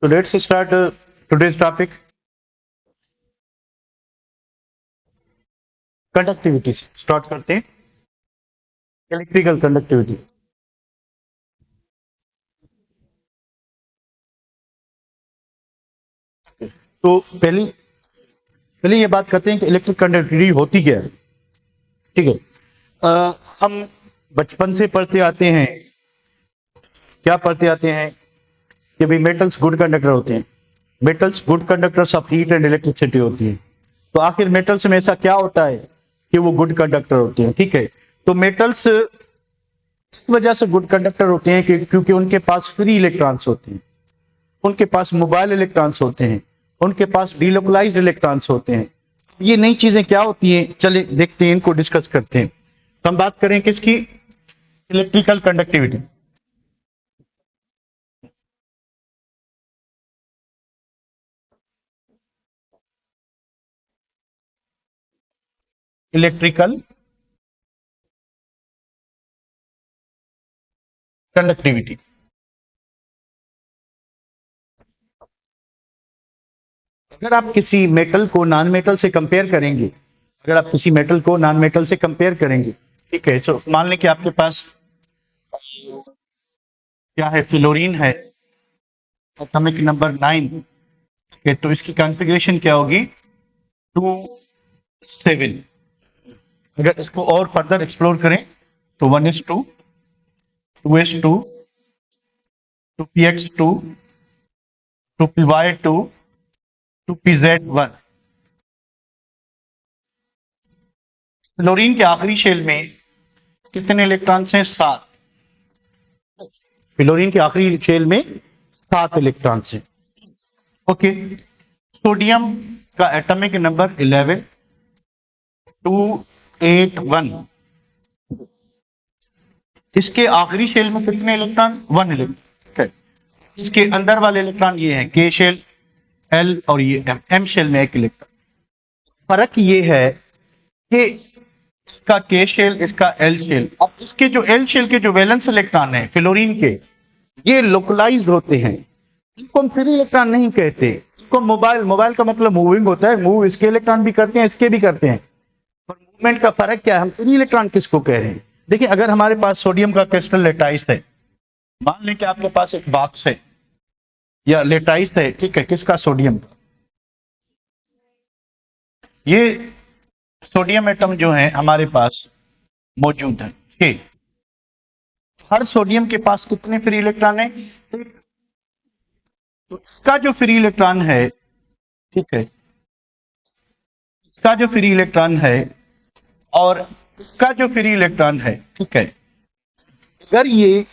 So let's start today's topic, conductivity से start करते हैं। Electrical conductivity. तो पहले ये बात करते हैं कि इलेक्ट्रिक कंडक्टिविटी होती क्या है। ठीक है, हम बचपन से पढ़ते आते हैं, क्या पढ़ते आते हैं कि भाई मेटल्स गुड कंडक्टर होते हैं, metals good conductors of heat and electricity होती है। तो आखिर मेटल्स में ऐसा क्या होता है कि वो गुड कंडक्टर होते हैं। ठीक है, तो मेटल्स इस वजह से गुड कंडक्टर होते हैं कि क्योंकि उनके पास फ्री इलेक्ट्रॉन्स होते हैं, उनके पास मोबाइल इलेक्ट्रॉन्स होते हैं, उनके पास डीलोकलाइज्ड इलेक्ट्रॉन्स होते हैं। ये नई चीजें क्या होती हैं, चले देखते हैं, इनको डिस्कस करते हैं। तो हम बात करें किसकी, इलेक्ट्रिकल कंडक्टिविटी। Electrical conductivity. अगर आप किसी मेटल को नॉन मेटल से कंपेयर करेंगे, अगर आप किसी मेटल को नॉन मेटल से कंपेयर करेंगे, ठीक है, तो मान लें कि आपके पास क्या है, फ्लोरीन है, एटॉमिक नंबर 9। ठीक है, तो इसकी कॉन्फ़िगरेशन क्या होगी, 2 7। अगर इसको और फर्दर एक्सप्लोर करें तो 1s2, 2s2, 2px2, 2py2, 2pz1। Fluorine के आखिरी शेल में कितने इलेक्ट्रॉन्स हैं, 7। फ्लोरीन के आखिरी शेल में 7 इलेक्ट्रॉन्स हैं। ओके, सोडियम का एटॉमिक नंबर 11, 281। इसके आखिरी शेल में कितने इलेक्ट्रॉन, 1 इलेक्ट्रॉन। इसके अंदर वाले इलेक्ट्रॉन ये हैं, के शेल, एल और ये एम, एम शेल में 1 इलेक्ट्रॉन। फर्क ये है कि इसका के शेल, इसका एल शेल। अब इसके जो एल शेल के जो वैलेंस इलेक्ट्रॉन है फ्लोरीन के, ये लोकलाइज्ड होते हैं, इनको हम फ्री इलेक्ट्रॉन नहीं कहते। इसको मोबाइल का मतलब मूविंग होता है, मूव इसके इलेक्ट्रॉन भी करते हैं, इसके भी करते हैं। और मूवमेंट का फर्क क्या है, हम फ्री इलेक्ट्रॉन किसको कह रहे हैं। देखिए, अगर हमारे पास सोडियम का क्रिस्टल लेटाइस है, मान लें कि आपके पास एक बॉक्स है या लेटाइस है, ठीक है, किसका, सोडियम का। ये सोडियम एटम जो है हमारे पास मौजूद है। ठीक, हर सोडियम के पास कितने फ्री इलेक्ट्रॉन है, तो इसका जो फ्री इलेक्ट्रॉन है, ठीक है, इसका जो फ्री इलेक्ट्रॉन है और इसका जो फ्री इलेक्ट्रॉन है, ठीक है, अगर ये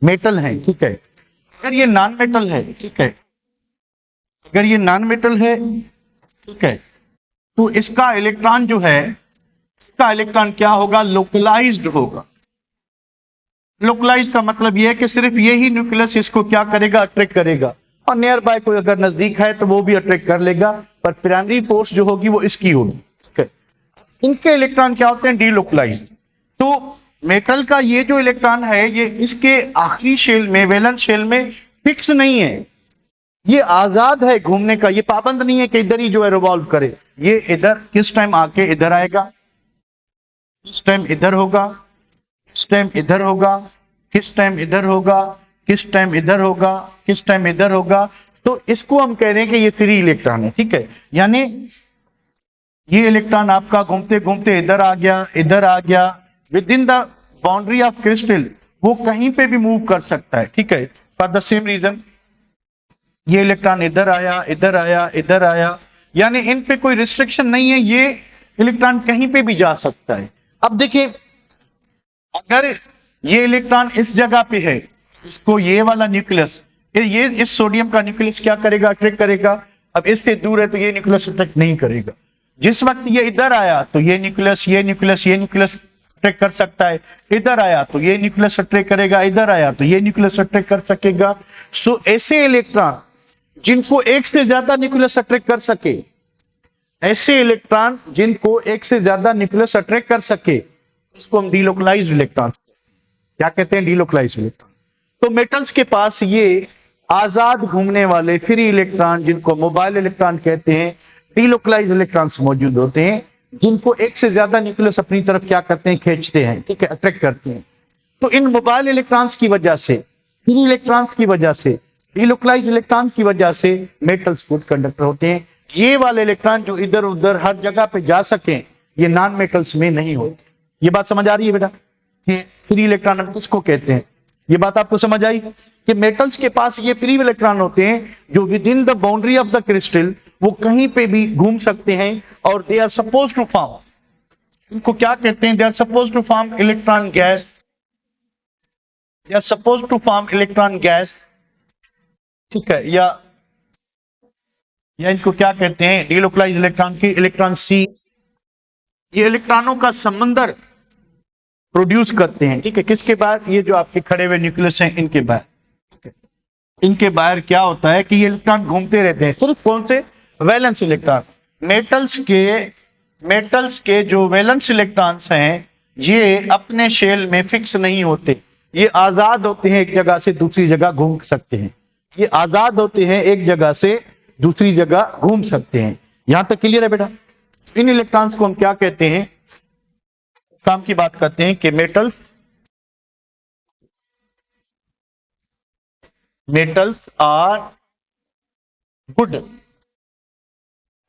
मेटल है, ठीक है, अगर ये नॉन मेटल है, ठीक है, अगर ये नॉन मेटल है, ठीक है, तो इसका इलेक्ट्रॉन जो है, इसका इलेक्ट्रॉन क्या होगा, लोकलाइज्ड होगा। लोकलाइज का मतलब यह है कि सिर्फ यही न्यूक्लियस इसको क्या करेगा, अट्रैक्ट करेगा, और नियर बाय कोई अगर नजदीक है तो वो भी अट्रैक्ट कर लेगा, पर प्राइमरी फोर्स जो होगी वो इसकी होगी। ठीक है, इनके इलेक्ट्रॉन क्या होते हैं, डीलोकलाइज। तो मेटल का ये जो इलेक्ट्रॉन है, ये इसके आखिरी शेल में, वैलेंस शेल में फिक्स नहीं है, ये आजाद है घूमने का, ये पाबंद नहीं है कि इधर ही जो है रिवॉल्व करे। ये इधर किस टाइम आके इधर आएगा, किस टाइम इधर होगा, किस टाइम इधर होगा, किस टाइम इधर होगा, किस टाइम इधर होगा, किस टाइम इधर होगा। तो इसको हम कह रहे हैं कि ये फ्री इलेक्ट्रॉन है। ठीक है, यानी ये इलेक्ट्रॉन आपका घूमते घूमते इधर आ गया, इधर आ गया, with in the boundary of crystal वो कहीं पे भी मूव कर सकता है। ठीक है, फॉर द सेम रीजन ये इलेक्ट्रॉन इधर आया, इधर आया, इधर आया, यानी इन पे कोई रिस्ट्रिक्शन नहीं है, ये इलेक्ट्रॉन कहीं पे भी जा सकता है। अब देखिए, अगर ये इलेक्ट्रॉन इस जगह पे है, इसको ये वाला न्यूक्लियस, ये इस सोडियम का न्यूक्लियस क्या करेगा, अट्रैक्ट करेगा। अब इससे दूर है तो ये न्यूक्लियस अट्रैक्ट नहीं करेगा। जिस वक्त ये इधर आया तो ये न्यूक्लियस, ये न्यूक्लियस, ये न्यूक्लियस अट्रैक्ट कर सकता है, इधर आया तो ये न्यूक्लियस अट्रैक्ट करेगा, इधर आया तो ये न्यूक्लियस अट्रैक्ट कर सकेगा। सो ऐसे इलेक्ट्रॉन जिनको एक से ज्यादा न्यूक्लियस अट्रैक्ट कर सके, ऐसे इलेक्ट्रॉन जिनको एक से ज्यादा न्यूक्लियस अट्रैक्ट कर सके, उसको हम डीलोकलाइज्ड इलेक्ट्रॉन क्या कहते हैं, डीलोकलाइज्ड इलेक्ट्रॉन। तो मेटल्स के पास ये आजाद घूमने वाले फ्री इलेक्ट्रॉन, जिनको मोबाइल इलेक्ट्रॉन कहते हैं, डीलोकलाइज इलेक्ट्रॉन्स मौजूद होते हैं, जिनको एक से ज्यादा न्यूक्लियस अपनी तरफ क्या करते हैं, खींचते हैं, ठीक है, अट्रैक्ट करते हैं। तो इन मोबाइल इलेक्ट्रॉन्स की वजह से, फ्री इलेक्ट्रॉन्स की वजह से, डीलोकलाइज इलेक्ट्रॉन की वजह से मेटल्स गुड कंडक्टर होते हैं। ये वाले इलेक्ट्रॉन जो इधर उधर हर जगह पे जा सकें, ये नॉन मेटल्स में नहीं होते। ये बात समझ आ रही है बेटा कि फ्री इलेक्ट्रॉन हम किसको कहते हैं? ये बात आपको समझ आई कि मेटल्स के पास ये फ्री इलेक्ट्रॉन होते हैं जो within the boundary of the crystal वो कहीं पे भी घूम सकते हैं, और they are suppose to form, इनको क्या कहते हैं, they are suppose to form electron gas, they are suppose to form electron gas, ठीक है, या इनको क्या कहते हैं, डीलोकलाइज इलेक्ट्रॉन की इलेक्ट्रॉन सी, ये इलेक्ट्रॉनों का समंदर प्रोड्यूस करते हैं, ठीक है, किसके बाहर, ये जो आपके खड़े हुए न्यूक्लियस हैं इनके बाहर, इनके बाहर क्या होता है कि ये इलेक्ट्रॉन घूमते रहते हैं, सिर्फ कौन से, वैलेंस इलेक्ट्रॉन। मेटल्स के जो वैलेंस इलेक्ट्रॉन्स हैं ये अपने शेल में फिक्स नहीं होते, ये आजाद होते हैं, एक जगह से दूसरी जगह घूम सकते हैं, ये आजाद होते हैं, एक जगह से दूसरी जगह घूम सकते हैं। यहां तक क्लियर है बेटा? इन इलेक्ट्रॉन्स को हम क्या कहते हैं, काम की बात करते हैं कि metals are good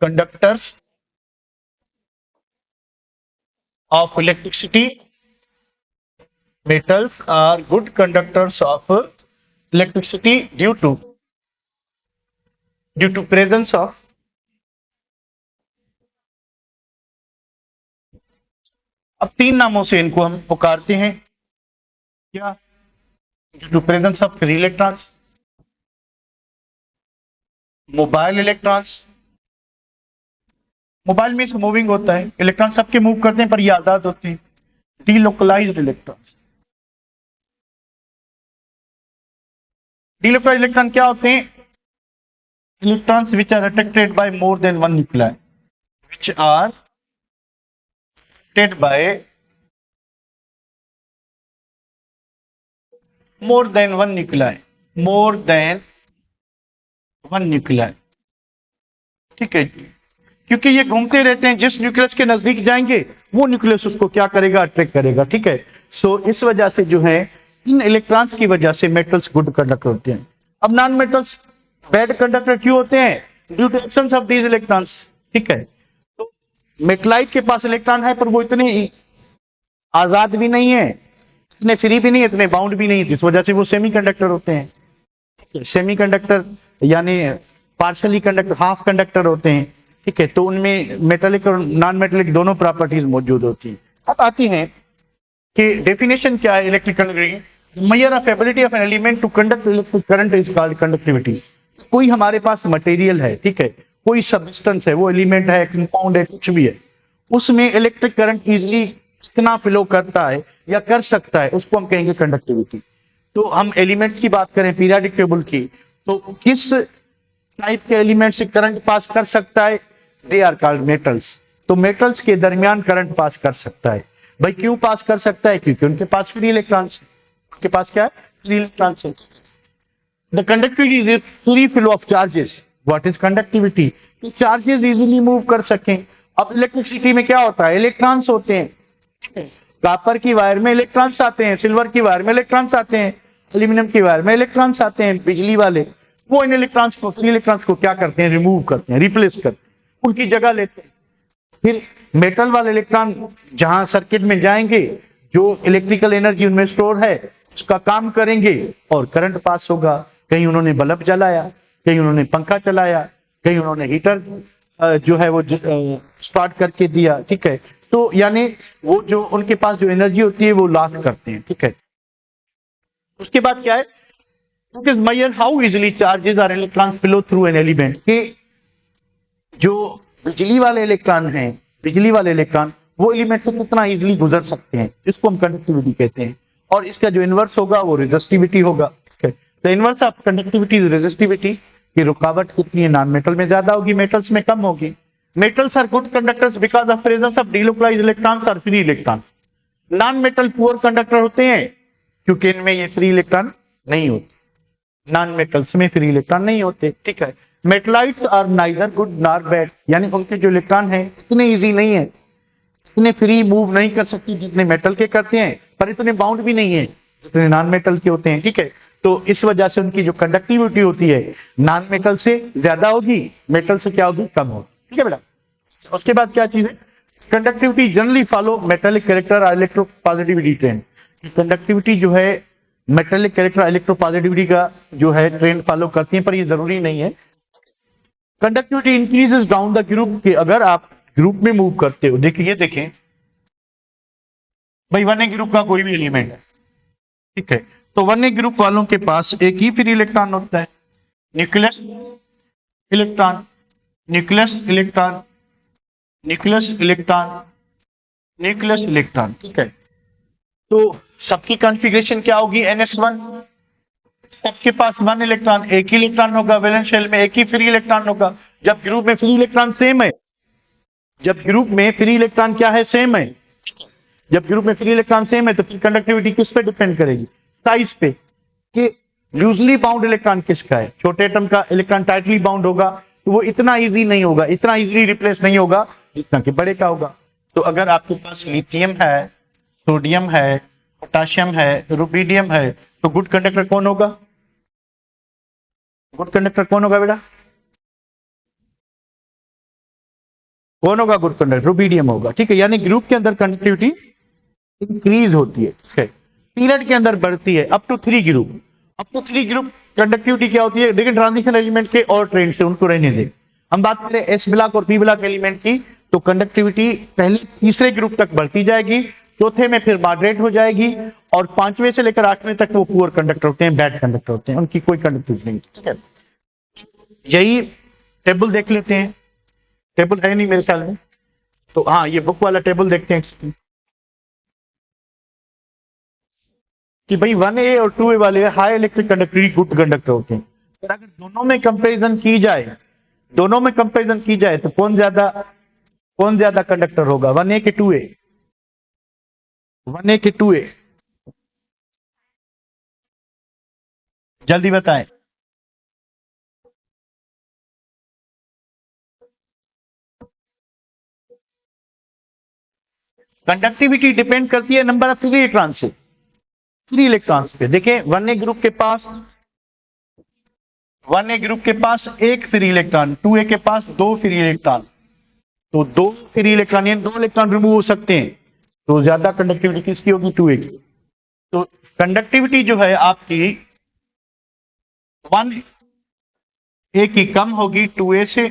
conductors of electricity, metals are good conductors of electricity due to presence of, अब तीन नामों से इनको हम पुकारते हैं, क्या, due to presence of free electrons, mobile electrons, mobile में मूविंग होता है, इलेक्ट्रॉन सबके मूव करते हैं पर ये आजाद होते हैं, डीलोकलाइज्ड इलेक्ट्रॉन्स। डीलोकलाइज्ड इलेक्ट्रॉन क्या होते हैं, electrons which are attracted by more than one nuclei, which are attracted by more than one nuclei, ठीक है, क्योंकि ये घूमते रहते हैं, जिस न्यूक्लियस के नजदीक जाएंगे वो न्यूक्लियस उसको क्या करेगा, अट्रैक्ट करेगा, ठीक है। सो इस वजह से जो है इन इलेक्ट्रॉन्स की वजह से मेटल्स गुड कंडक्टर होते हैं। अब नॉन मेटल्स बैड कंडक्टर क्यों होते हैं, due to absence of these electrons, ठीक है। तो मेटलाइट के पास इलेक्ट्रॉन है पर वो इतने आजाद भी नहीं है, इतने फ्री भी नहीं है, इतने बाउंड भी नहीं है, इस वजह से वो सेमी कंडक्टर होते हैं। सेमी कंडक्टर यानी पार्शली कंडक्टर, हाफ कंडक्टर होते हैं, ठीक है। तो उनमें मेटेलिक और नॉन मेटेलिक दोनों प्रॉपर्टीज मौजूद होती हैं। अब आती हैं कि डेफिनेशन क्या है electric conductivity, measure of ability of an element to conduct electric current is called conductivity. कोई हमारे पास मटेरियल है, ठीक है, कोई सब्सटेंस है, वो एलिमेंट है, कंपाउंड है, कुछ भी है, उसमें इलेक्ट्रिक करंट इजिली कितना फ्लो करता है या कर सकता है, उसको हम कहेंगे कंडक्टिविटी। तो हम एलिमेंट्स की बात करें पीरियोडिक टेबल की, तो किस टाइप के एलिमेंट से करंट पास कर सकता है, दे आर कॉल्ड मेटल्स। तो मेटल्स के दरमियान करंट पास कर सकता है। भाई क्यों पास कर सकता है, क्योंकि उनके पास फ्री इलेक्ट्रॉन्स है, उनके पास क्या है, फ्री इलेक्ट्रॉन्स है। The conductivity is free flow of charges. What is conductivity, कि चार्जेस इजीली मूव कर सकें। अब इलेक्ट्रिसिटी में क्या होता है, इलेक्ट्रॉन्स होते हैं, ठीक है, कॉपर की वायर में इलेक्ट्रॉन्स आते हैं, सिल्वर की वायर में इलेक्ट्रॉन्स आते हैं, एल्यूमिनियम की वायर में इलेक्ट्रॉन्स आते हैं, बिजली वाले वो इन इलेक्ट्रॉन्स को, फ्री इलेक्ट्रॉन्स को क्या करते हैं, रिमूव करते हैं, रिप्लेस करते हैं, उनकी जगह लेते हैं। फिर मेटल वाले इलेक्ट्रॉन जहां सर्किट में जाएंगे, जो इलेक्ट्रिकल एनर्जी उनमें स्टोर है उसका काम करेंगे और करंट पास होगा। कहीं उन्होंने बल्ब जलाया, कहीं उन्होंने पंखा चलाया, कहीं उन्होंने हीटर जो है वो स्टार्ट करके दिया, ठीक है। तो यानी वो जो उनके पास जो एनर्जी होती है वो लास्ट करते हैं, ठीक है। उसके बाद क्या है, it is measure how easily charges are electrons flow through an element, कि जो बिजली वाले इलेक्ट्रॉन हैं, बिजली वाले इलेक्ट्रॉन वो एलिमेंट से कितना इजीली गुजर सकते हैं, इसको हम कंडक्टिविटी कहते हैं। और इसका जो इनवर्स होगा वो रेजिस्टिविटी होगा, ठीक है। तो inverse of conductivity is resistivity, की रुकावट कितनी है, नॉन मेटल में ज्यादा होगी, मेटल्स में कम होगी। Metals are good conductors because of presence of delocalised electrons और free electron. Non metal poor conductor होते हैं क्योंकि इनमें ये फ्री इलेक्ट्रॉन नहीं होते। नॉन मेटल्स में फ्री इलेक्ट्रॉन नहीं होते, ठीक है। Metalloids are neither good nor bad, यानी उनके जो इलेक्ट्रॉन है इतने इजी नहीं है, इतने फ्री मूव नहीं कर सकती जितने मेटल के करते हैं, पर इतने बाउंड भी नहीं है जितने नॉन मेटल के होते हैं, ठीक है। तो इस वजह से उनकी जो कंडक्टिविटी होती है नॉन मेटल से ज्यादा होगी, मेटल से क्या होगी, कम होगी, ठीक है बेटा। उसके बाद क्या चीज है, conductivity generally follow metallic character और इलेक्ट्रोपॉजिटिविटी ट्रेंड। कंडक्टिविटी जो है मेटेलिक कैरेक्टर इलेक्ट्रोपॉजिटिविटी का जो है ट्रेंड फॉलो करती है, पर ये जरूरी नहीं है। Conductivity increases down the group, के अगर आप ग्रुप में मूव करते हो, देखिए ये देखें भाई, 1A ग्रुप का कोई भी एलिमेंट है, ठीक है, तो 1A ग्रुप वालों के पास एक ही फ्री इलेक्ट्रॉन होता है, nucleus electron, nucleus electron, nucleus electron, nucleus electron, ठीक है। तो सबकी कॉन्फ़िगरेशन क्या होगी, NS1, सबके पास 1 इलेक्ट्रॉन, एक ही इलेक्ट्रॉन होगा, वैलेंस शेल में एक ही फ्री इलेक्ट्रॉन होगा। जब ग्रुप में फ्री इलेक्ट्रॉन सेम है, जब ग्रुप में फ्री इलेक्ट्रॉन क्या है, सेम है, जब ग्रुप में फ्री इलेक्ट्रॉन सेम है तो फिर कंडक्टिविटी किस पे डिपेंड करेगी, साइज पे, कि लूजली बाउंड इलेक्ट्रॉन किसका है। छोटे एटम का इलेक्ट्रॉन टाइटली बाउंड होगा तो वो इतना इजी नहीं होगा, इतना इजीली रिप्लेस नहीं होगा जितना कि बड़े का होगा। तो अगर आपके पास लिथियम है, सोडियम है, पोटाशियम है, रुबिडियम है, तो गुड कंडक्टर कौन होगा, गुड कंडक्टर कौन होगा बेटा, कौन होगा गुड कंडक्टर, रुबिडियम होगा, ठीक है। यानी ग्रुप के अंदर कंडक्टिविटी इंक्रीज होती है, ठीक है, पीरियड के अंदर बढ़ती है up to 3 group. Up to 3 group conductivity क्या होती है, लेकिन ट्रांजिशन एलिमेंट के और ट्रेंड से उनको रहने दे। हम बात करें एस ब्लॉक और पी ब्लॉक एलिमेंट की, तो कंडक्टिविटी पहले तीसरे ग्रुप तक बढ़ती जाएगी, चौथे में फिर मॉडरेट हो जाएगी, और 5वें से लेकर 8वें तक वो पुअर कंडक्टर होते हैं, बैड कंडक्टर होते हैं, उनकी कोई कंडक्टिविटी नहीं, ठीक है। यही टेबल देख लेते हैं, टेबल है नहीं मेरे ख्याल में, तो हाँ ये बुक वाला टेबल देखते हैं कि भाई 1A और 2A वाले high electric conductivity good conductor होते हैं। पर अगर दोनों में कंपैरिजन की जाए, दोनों में कंपैरिजन की जाए तो कौन ज्यादा कंडक्टर होगा, 1A के 2A, 1A के 2A, जल्दी बताएं। कंडक्टिविटी डिपेंड करती है नंबर ऑफ फ्री इलेक्ट्रॉन से, फ्री इलेक्ट्रॉन्स पे। देखें 1A ग्रुप के पास, 1A ग्रुप के पास एक फ्री इलेक्ट्रॉन, 2A के पास 2 फ्री इलेक्ट्रॉन, तो 2 फ्री इलेक्ट्रॉन यानी 2 इलेक्ट्रॉन रिमूव हो सकते हैं, तो ज्यादा कंडक्टिविटी किसकी होगी, 2A की। तो कंडक्टिविटी जो है आपकी 1A की कम होगी 2A से,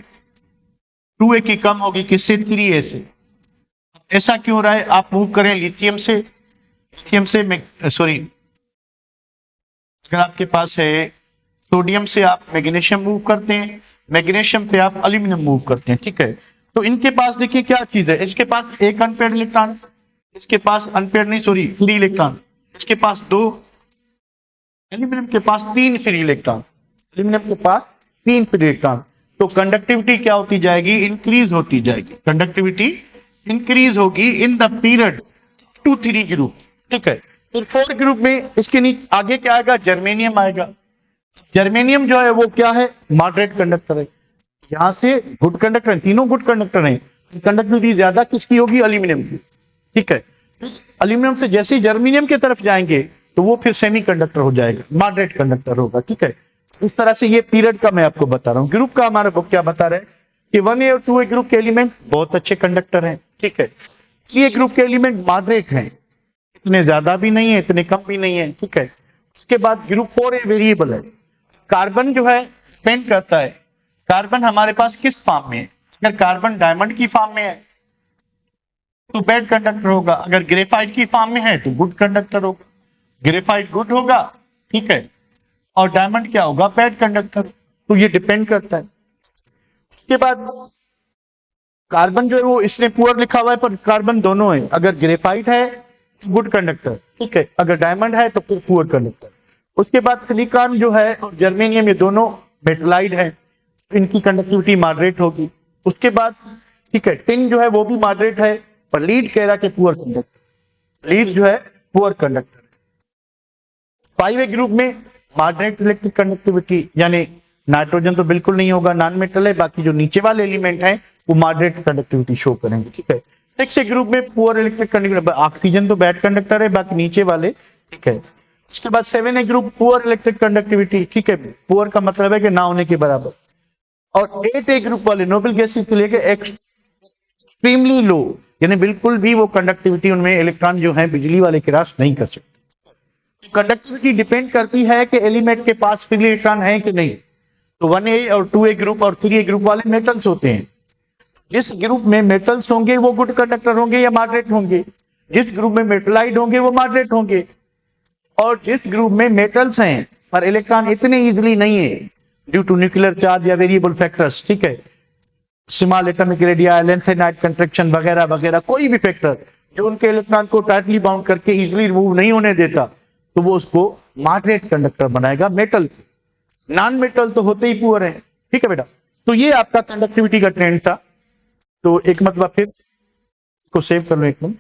2A की कम होगी किससे, 3A से। ऐसा क्यों हो रहा है, आप मूव करें लिथियम से, लिथियम से सॉरी, अगर आपके पास है सोडियम से आप मैग्नीशियम मूव करते हैं, मैग्नीशियम पे आप एल्यूमिनियम मूव करते हैं, ठीक है। तो इनके पास देखिए क्या चीज है, इसके पास एक अनपेयर्ड इलेक्ट्रॉन, इसके पास अनपेयर्ड नहीं सॉरी फ्री इलेक्ट्रॉन, इसके पास 2, एल्यूमिनियम के पास 3 फ्री इलेक्ट्रॉन, एल्यूमिनियम के पास 3 फ्री इलेक्ट्रॉन। तो कंडक्टिविटी क्या होती जाएगी, इंक्रीज होती जाएगी, कंडक्टिविटी इंक्रीज होगी इन द पीरियड 2-3 ग्रुप, ठीक है। फिर 4 ग्रुप में इसके नीचे आगे क्या आएगा, जर्मेनियम आएगा। जर्मेनियम जो है वो क्या है, मॉडरेट कंडक्टर है, यहां से गुड कंडक्टर है, तीनों गुड कंडक्टर हैं, कंडक्टिविटी ज्यादा किसकी होगी, एल्यूमिनियम की, ठीक है। एल्यूमिनियम से जैसे ही जर्मेनियम की तरफ जाएंगे तो वो फिर सेमी कंडक्टर हो जाएगा, मॉडरेट कंडक्टर होगा, ठीक है। इस तरह से ये पीरियड का मैं आपको बता रहा हूं। ग्रुप का हमारा बुक क्या बता रहा है कि 1A और 2A ग्रुप के एलिमेंट बहुत अच्छे कंडक्टर हैं, ठीक है। 3A ग्रुप के एलिमेंट मॉडरेट हैं, इतने ज्यादा भी नहीं है, इतने कम भी नहीं है, ठीक है। उसके बाद ग्रुप 4A वेरिएबल है, कार्बन जो है डिपेंड करता है, कार्बन हमारे पास किस फॉर्म में है, अगर कार्बन डायमंड की फॉर्म में है तो बैड कंडक्टर होगा, अगर ग्रेफाइट की फॉर्म में है तो गुड कंडक्टर होगा, ग्रेफाइट गुड होगा, ठीक है, और डायमंड क्या होगा, बैड कंडक्टर। तो ये डिपेंड करता है। उसके बाद कार्बन जो है वो इसने पुअर लिखा हुआ है, पर कार्बन दोनों है, अगर ग्रेफाइट है तो गुड कंडक्टर, ठीक है, अगर डायमंड है तो फिर पुअर कंडक्टर। उसके बाद सिलिकॉन जो है और जर्मेनियम ये दोनों मेटलाइड है, इनकी कंडक्टिविटी मॉडरेट होगी। उसके बाद ठीक है, टिन जो है वो भी मॉडरेट है, पर लीड कह रहा कि पुअर कंडक्टर, लीड जो है पुअर कंडक्टर। 5A ग्रुप में मॉडरेट इलेक्ट्रिक कंडक्टिविटी, यानी नाइट्रोजन तो बिल्कुल नहीं होगा, नॉन मेटल है, बाकी जो नीचे वाले एलिमेंट हैं वो मॉडरेट कंडक्टिविटी शो करेंगे, ठीक है। सिक्स ग्रुप में पुअर इलेक्ट्रिक कंडक्टिविटी, ऑक्सीजन तो बैड कंडक्टर है, बाकी नीचे वाले, ठीक है। उसके बाद 7 ग्रुप पुअर इलेक्ट्रिक कंडक्टिविटी, ठीक है, पुअर का मतलब है कि ना होने के बराबर। और 8 ग्रुप वाले नोबल गैसेस के लिए एक्सट्रीमली लो, यानी बिल्कुल भी वो कंडक्टिविटी उनमें इलेक्ट्रॉन जो है बिजली वाले क्रॉस नहीं कर सकते। कंडक्टिविटी डिपेंड करती है कि एलिमेंट के पास फ्री इलेक्ट्रॉन है कि नहीं। तो 1A और 2A ग्रुप और 3A ग्रुप वाले मेटल्स होते हैं। जिस ग्रुप में मेटल्स होंगे वो गुड कंडक्टर होंगे या मॉडरेट होंगे, जिस ग्रुप में मेटलाइड होंगे वो मॉडरेट होंगे, और जिस ग्रुप में मेटल्स हैं पर इलेक्ट्रॉन इतने इजीली नहीं है ड्यू टू न्यूक्लियर चार्ज या वेरिएबल फैक्टर्स, ठीक है, small atomic radia, lanthanide contraction वगैरह वगैरह, कोई भी फैक्टर जो उनके इलेक्ट्रॉन को टाइटली बाउंड करके इजीली रिमूव नहीं होने देता, तो वो उसको मॉडरेट कंडक्टर बनाएगा। मेटल, नॉन मेटल तो होते ही पुअर है, ठीक है बेटा। तो ये आपका कंडक्टिविटी का ट्रेंड था। तो एक मतलब फिर इसको सेव कर लो एक मिनट।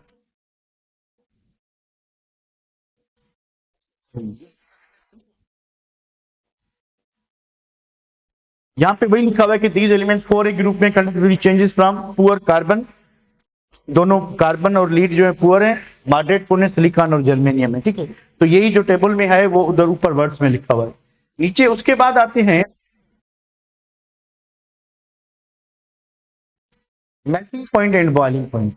यहां पे वही लिखा हुआ है कि दीज एलिमेंट्स 4A ग्रुप में conductivity changes from poor carbon, दोनों कार्बन और लीड जो है पुअर है, मॉडरेट पुअर सिलिकॉन और जर्मेनियम है, ठीक है। तो यही जो टेबल में है वो उधर ऊपर वर्ड्स में लिखा हुआ है। नीचे उसके बाद आते हैं melting point and boiling point.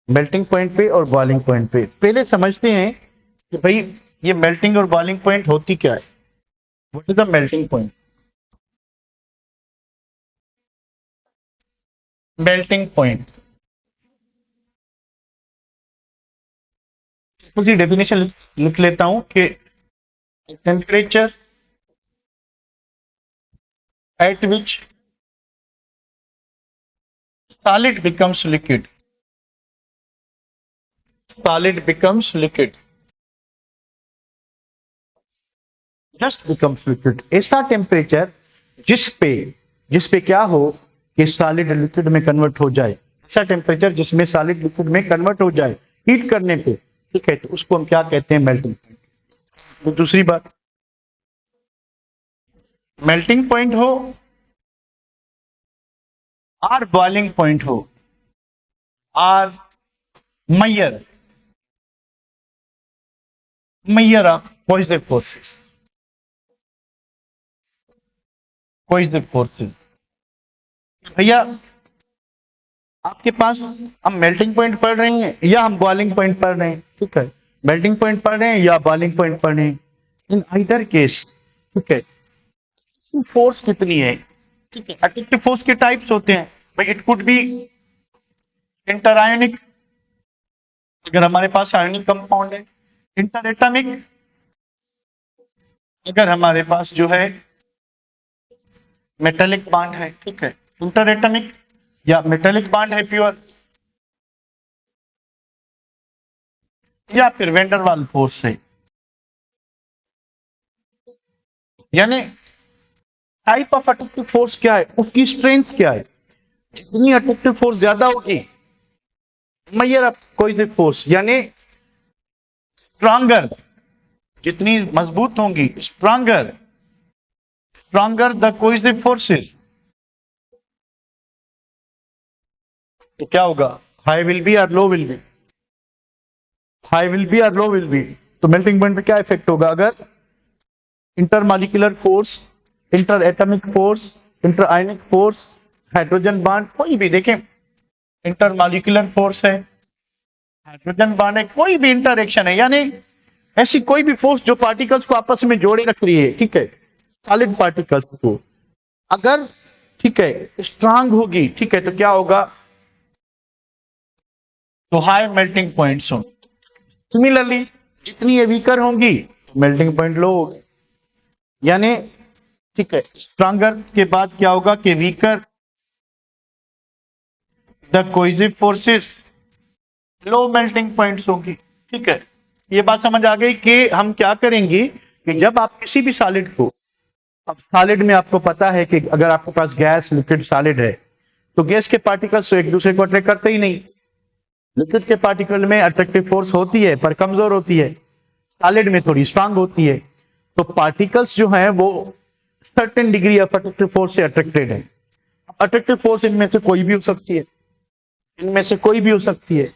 Melting point पे और बॉइलिंग पॉइंट पे पहले समझते हैं कि भाई ये मेल्टिंग और बॉइलिंग पॉइंट होती क्या है। What is the melting point? Melting point उसी डेफिनेशन लिख लेता हूं कि temperature at which solid becomes liquid, solid becomes liquid, just becomes liquid। ऐसा टेम्परेचर जिस पे क्या हो कि सॉलिड लिक्विड में कन्वर्ट हो जाए, ऐसा टेम्परेचर जिसमें सॉलिड लिक्विड में कन्वर्ट हो जाए हीट करने पे, ठीक है, तो उसको हम क्या कहते हैं? Melting point. तो दूसरी बात, मेल्टिंग पॉइंट हो और बॉइलिंग पॉइंट हो और मैयर मैयर of cohesive forces, cohesive forces. भैया आपके पास हम मेल्टिंग पॉइंट पढ़ रहे हैं या हम बॉइलिंग पॉइंट पढ़ रहे हैं, ठीक है, मेल्टिंग पॉइंट पढ़ रहे हैं या बॉइलिंग पॉइंट पढ़ रहे हैं, इन आइदर केस, ठीक है, फोर्स कितनी है, ठीक है। अट्रैक्टिव फोर्स के टाइप्स होते हैं भाई, it could be inter ionic, अगर हमारे पास आयोनिक कंपाउंड है, इंटर एटॉमिक, अगर हमारे पास जो है मेटेलिक बॉन्ड है, ठीक है, इंटर एटॉमिक या मेटेलिक बॉन्ड है प्योर, या फिर वेंडरवाल फोर्स है। यानी टाइप ऑफ अट्रैक्टिव फोर्स क्या है, उसकी स्ट्रेंथ क्या है, जितनी अट्रैक्टिव फोर्स ज्यादा होगी, मैयर ऑफ कोहेसिव फोर्स, यानी स्ट्रॉन्गर, जितनी मजबूत होंगी, stronger stronger the cohesive forces, तो क्या होगा? हाई विल बी और low will be, high will be और लो विल बी। तो मेल्टिंग पॉइंट पे क्या इफेक्ट होगा? अगर intermolecular force, inter atomic force, inter ionic force, hydrogen bond, कोई भी देखें, इंटरमॉलिक्यूलर फोर्स है, हाइड्रोजन बॉन्ड है, कोई भी इंटरेक्शन है, यानी ऐसी कोई भी फोर्स जो पार्टिकल्स को आपस में जोड़े रख रही है, ठीक है, सॉलिड पार्टिकल्स को, अगर, ठीक है, स्ट्रांग होगी, ठीक है, तो क्या होगा? तो हाई मेल्टिंग पॉइंट्स होंगे। सिमिलरली जितनी ये वीकर होंगी तो मेल्टिंग पॉइंट लो होगी, यानी, ठीक है, स्ट्रांगर के बाद क्या होगा कि weaker the cohesive forces, low melting points होगी, ठीक है। ये बात समझ आ गई कि हम क्या करेंगे कि जब आप किसी भी सॉलिड को, अब सॉलिड में आपको पता है कि अगर आपके पास गैस, लिक्विड, सॉलिड है, तो गैस के पार्टिकल्स तो एक दूसरे को अट्रैक्ट करते ही नहीं, लिक्विड के पार्टिकल में अट्रैक्टिव फोर्स होती है पर कमजोर होती है, सॉलिड में थोड़ी स्ट्रांग होती है। तो पार्टिकल्स जो हैं वो certain degree of attractive force से अट्रैक्टेड है। अट्रैक्टिव फोर्स इनमें से कोई भी हो सकती है, इनमें से कोई भी हो सकती है।